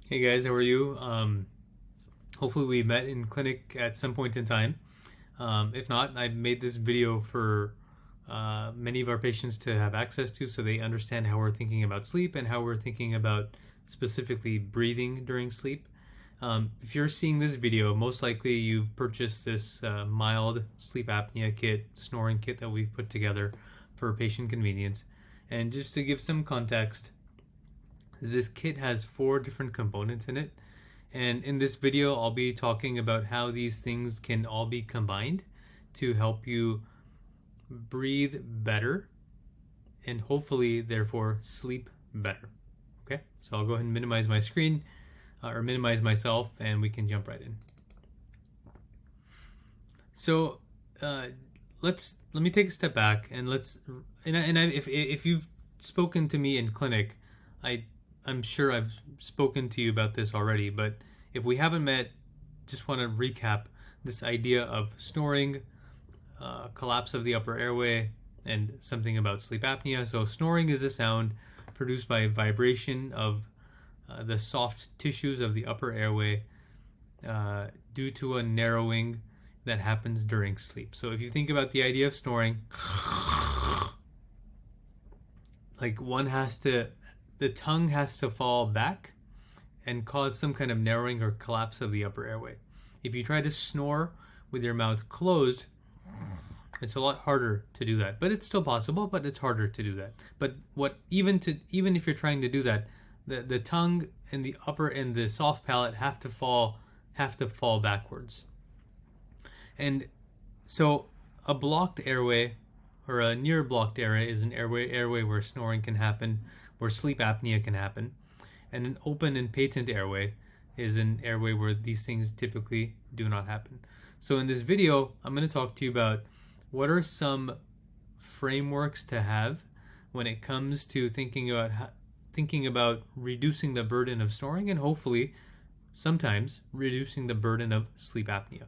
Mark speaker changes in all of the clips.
Speaker 1: Hey guys, how are you? Hopefully we met in clinic at some point in time. If not, I've made this video for many of our patients to have access to so they understand how we're thinking about sleep and how we're thinking about specifically breathing during sleep. If you're seeing this video, most likely you've purchased this mild sleep apnea kit, snoring kit that we've put together for patient convenience. And just to give some context, this kit has 4 different components in it. And in this video, I'll be talking about how these things can all be combined to help you breathe better and hopefully, therefore, sleep better. Okay, so I'll go ahead and minimize my screen or minimize myself and we can jump right in. So let me take a step back and if you've spoken to me in clinic, I'm sure I've spoken to you about this already, but if we haven't met, just want to recap this idea of snoring, collapse of the upper airway, and something about sleep apnea. So snoring is a sound produced by vibration of the soft tissues of the upper airway due to a narrowing that happens during sleep. So if you think about the idea of snoring, like the tongue has to fall back and cause some kind of narrowing or collapse of the upper airway. If you try to snore with your mouth closed, it's a lot harder to do that. But it's still possible, but it's harder to do that. But even if you're trying to do that, the tongue and the upper and the soft palate have to fall backwards. And so a blocked airway or a near blocked airway is an airway where snoring can happen, where sleep apnea can happen. And an open and patent airway is an airway where these things typically do not happen. So in this video, I'm going to talk to you about what are some frameworks to have when it comes to thinking about reducing the burden of snoring and hopefully sometimes reducing the burden of sleep apnea.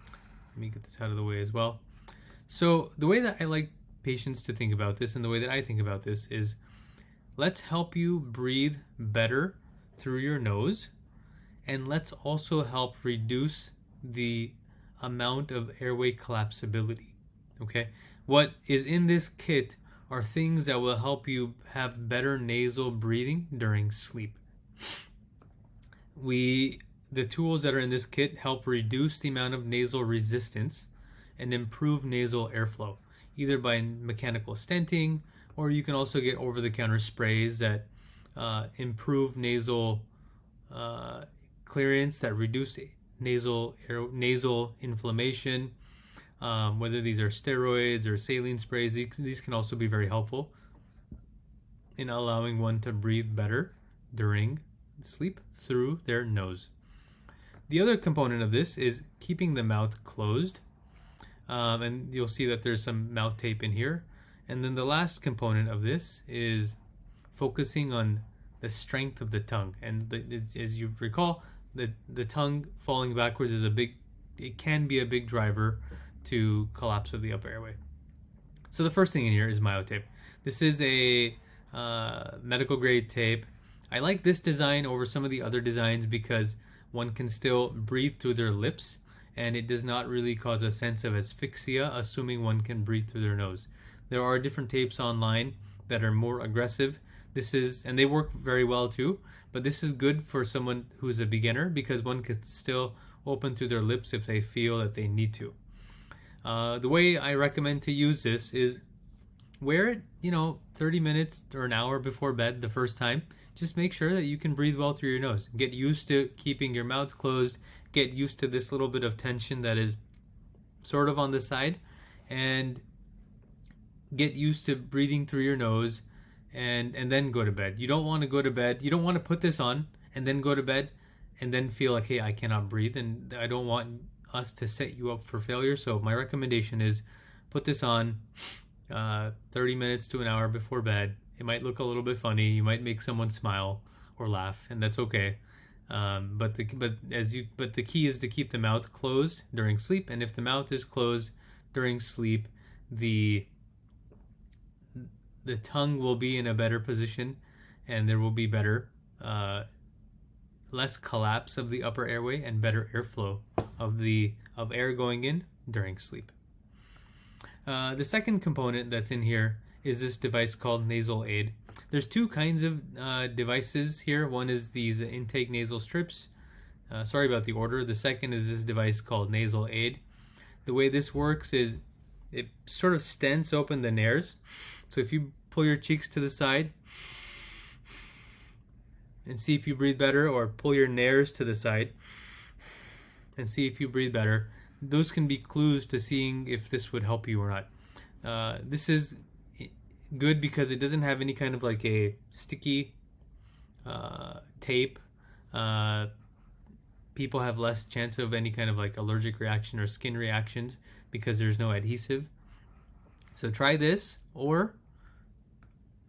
Speaker 1: Let me get this out of the way as well. So the way that I like patients to think about this and the way that I think about this is, let's help you breathe better through your nose, and let's also help reduce the amount of airway collapsibility. Okay? What is in this kit are things that will help you have better nasal breathing during sleep. The tools that are in this kit help reduce the amount of nasal resistance and improve nasal airflow, either by mechanical stenting, or you can also get over-the-counter sprays that improve nasal clearance, that reduce nasal inflammation. Whether these are steroids or saline sprays, these can also be very helpful in allowing one to breathe better during sleep through their nose. The other component of this is keeping the mouth closed. And you'll see that there's some mouth tape in here. And then the last component of this is focusing on the strength of the tongue. And as you recall, the tongue falling backwards it can be a big driver to collapse of the upper airway. So the first thing in here is myotape. This is a medical grade tape. I like this design over some of the other designs because one can still breathe through their lips and it does not really cause a sense of asphyxia, assuming one can breathe through their nose. There are different tapes online that are more aggressive. And they work very well too, but this is good for someone who's a beginner because one can still open through their lips if they feel that they need to. The way I recommend to use this is wear it, 30 minutes or an hour before bed the first time. Just make sure that you can breathe well through your nose. Get used to keeping your mouth closed. Get used to this little bit of tension that is sort of on the side, and get used to breathing through your nose and then go to bed. You don't want to go to bed. You don't want to put this on and then go to bed and then feel like, hey, I cannot breathe, and I don't want us to set you up for failure. So my recommendation is put this on 30 minutes to an hour before bed. It might look a little bit funny. You might make someone smile or laugh, and that's okay. But the key is to keep the mouth closed during sleep. And if the mouth is closed during sleep, the tongue will be in a better position, and there will be better less collapse of the upper airway and better airflow of air going in during sleep. The second component that's in here is this device called nasal aid. There's two kinds of devices here. One is these intake nasal strips. Sorry about the order. The second is this device called nasal aid. The way this works is it sort of stents open the nares. So if you pull your cheeks to the side and see if you breathe better, or pull your nares to the side and see if you breathe better, those can be clues to seeing if this would help you or not. This is good because it doesn't have any kind of like a sticky tape. People have less chance of any kind of like allergic reaction or skin reactions because there's no adhesive. So try this or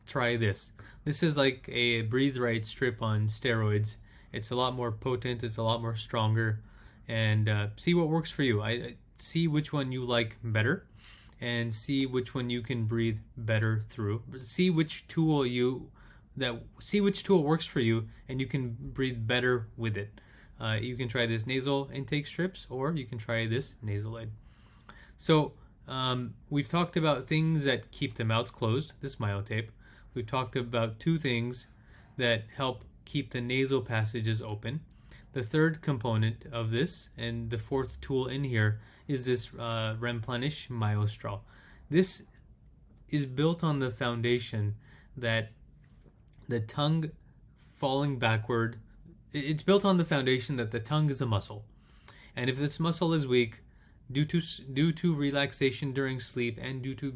Speaker 1: try this. This is like a Breathe Right strip on steroids. It's a lot more potent, it's a lot more stronger, and see what works for you. I see which one you like better and see which one you can breathe better through. See which tool works for you and you can breathe better with it. You can try this nasal intake strips or you can try this nasal aid. So we've talked about things that keep the mouth closed, this myotape. We've talked about two things that help keep the nasal passages open. The third component of this, and the fourth tool in here, is this Replenish MyoStraw. This is built on the foundation that the tongue falling backward, it's built on the foundation that the tongue is a muscle. And if this muscle is weak, due to relaxation during sleep and due to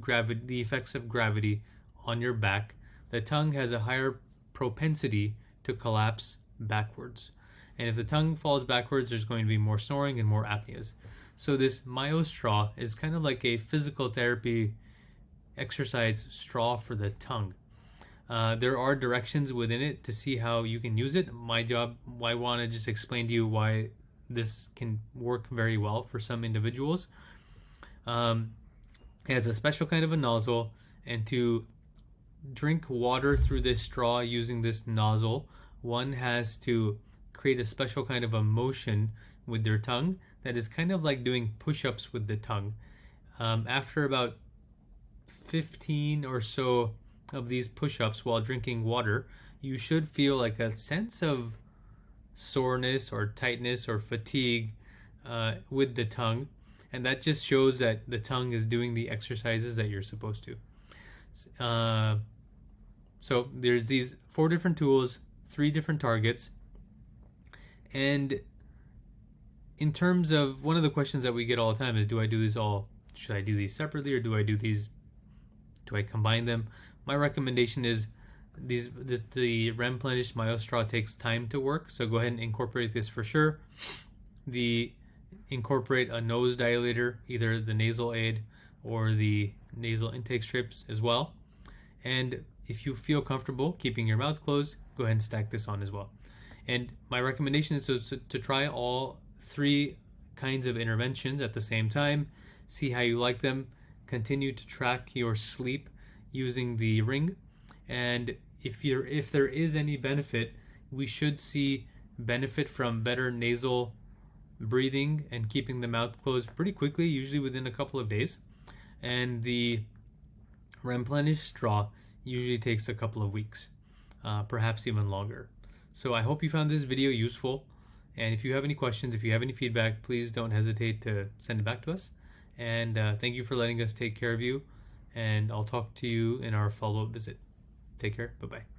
Speaker 1: the effects of gravity on your back, the tongue has a higher propensity to collapse backwards. And if the tongue falls backwards, there's going to be more snoring and more apneas. So this MyoStraw is kind of like a physical therapy exercise straw for the tongue. There are directions within it to see how you can use it. My job, I want to just explain to you why this can work very well for some individuals. It has a special kind of a nozzle, and to drink water through this straw using this nozzle, one has to create a special kind of a motion with their tongue that is kind of like doing push-ups with the tongue. After about 15 or so of these push-ups while drinking water, you should feel like a sense of soreness or tightness or fatigue with the tongue, and that just shows that the tongue is doing the exercises that you're supposed to. So there's these 4 different tools, 3 different targets, and in terms of one of the questions that we get all the time is, should I do these separately, or do I combine them? My recommendation is the Replenish MyoStraw takes time to work, so go ahead and incorporate this for sure. Incorporate a nose dilator, either the nasal aid or the nasal intake strips as well. And if you feel comfortable keeping your mouth closed, go ahead and stack this on as well. And my recommendation is to try all 3 kinds of interventions at the same time, see how you like them, continue to track your sleep using the ring, and if there is any benefit, we should see benefit from better nasal breathing and keeping the mouth closed pretty quickly, usually within a couple of days. And the Replenish straw usually takes a couple of weeks, perhaps even longer. So I hope you found this video useful, and if you have any questions, if you have any feedback, please don't hesitate to send it back to us. And thank you for letting us take care of you, and I'll talk to you in our follow-up visit. Take care. Bye-bye.